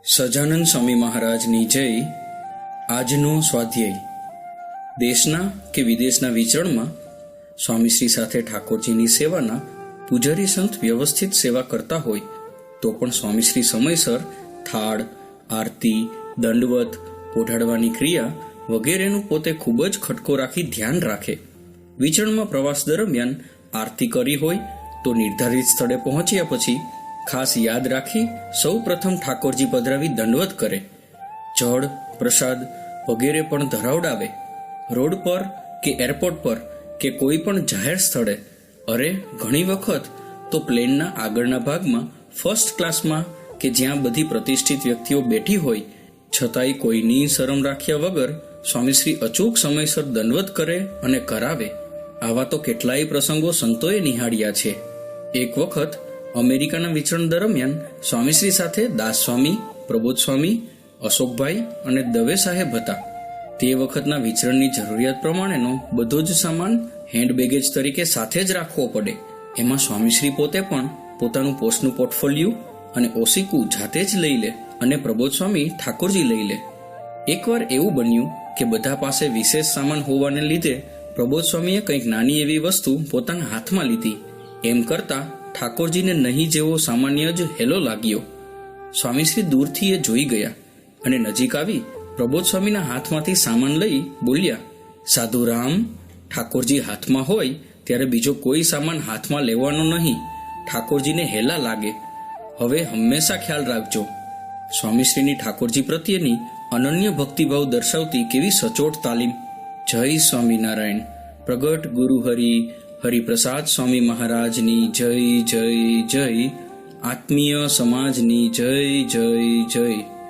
સજાનંદ સ્વામી મહારાજની જય. આજનો સ્વાધ્યાય. દેશના કે વિદેશના વિચરણમાં સ્વામીશ્રી સાથે ઠાકોરજીની સેવાના પૂજારી સંત વ્યવસ્થિત સેવા કરતા હોય તો પણ સ્વામીશ્રી સમયસર થાળ, આરતી, દંડવત, પોઢાડવાની ક્રિયા વગેરેનું પોતે ખૂબ જ ખટકો રાખી ધ્યાન રાખે. વિચરણમાં પ્રવાસ દરમિયાન આરતી કરી હોય તો નિર્ધારિત સ્થળે પહોંચ્યા પછી ખાસ યાદ રાખી સૌ પ્રથમ ઠાકોરજી પધરાવી દંડવત કરે. જળ, પ્રસાદ વગેરે પણ ધરાવડાવે. રોડ પર કે એરપોર્ટ પર કે કોઈ પણ જાહેર સ્થળે, અરે ઘણી વખત તો પ્લેનના આગળના ભાગમાં ફર્સ્ટ ક્લાસમાં કે જ્યાં બધી પ્રતિષ્ઠિત વ્યક્તિઓ બેઠી હોય છતાંય કોઈની શરમ રાખ્યા વગર સ્વામીશ્રી અચૂક સમયસર દંડવત કરે અને કરાવે. આવા તો કેટલાય પ્રસંગો સંતોએ નિહાળ્યા છે. એક વખત અમેરિકાના વિચરણ દરમિયાન સ્વામીશ્રી સાથે દાસ સ્વામી, પ્રબોધ સ્વામી, અશોકભાઈ અને દવે સાહેબ હતા. તે વખતના વિચરણની જરૂરિયાત પ્રમાણેનો બધો જ સામાન હેન્ડ બેગેજ તરીકે સાથે જ રાખવો પડે. એમાં સ્વામીશ્રી પોતે પણ પોતાનું પોસ્ટનું પોર્ટફોલિયો અને ઓશિકું જાતે જ લઈ લે અને પ્રબોધ સ્વામી ઠાકોરજી લઈ લે. એકવાર એવું બન્યું કે બધા પાસે વિશેષ સામાન હોવાને લીધે પ્રબોધ સ્વામીએ કંઈક નાની એવી વસ્તુ પોતાના હાથમાં લીધી. એમ કરતા ઠાકોરજીને નહીં જેવો સામાન્ય જ હેલો લાગ્યો. સ્વામીશ્રી દૂરથી એ જોઈ ગયા અને નજીક આવી પ્રબોધ સ્વામીના હાથમાંથી સામાન લઈ બોલ્યા, સાધુરામ, ઠાકોરજી હાથમાં હોય ત્યારે બીજો કોઈ સામાન હાથમાં લેવાનો નહીં. ઠાકોરજીને હેલા લાગે. હવે હંમેશા ખ્યાલ રાખજો. સ્વામીશ્રીની ઠાકોરજી પ્રત્યેની અનન્ય ભક્તિભાવ દર્શાવતી કેવી સચોટ તાલીમ. જય સ્વામિનારાયણ. પ્રગટ ગુરુ હરિપ્રસાદ સ્વામી મહારાજની જય જય જય. આત્મીય સમાજની જય જય જય.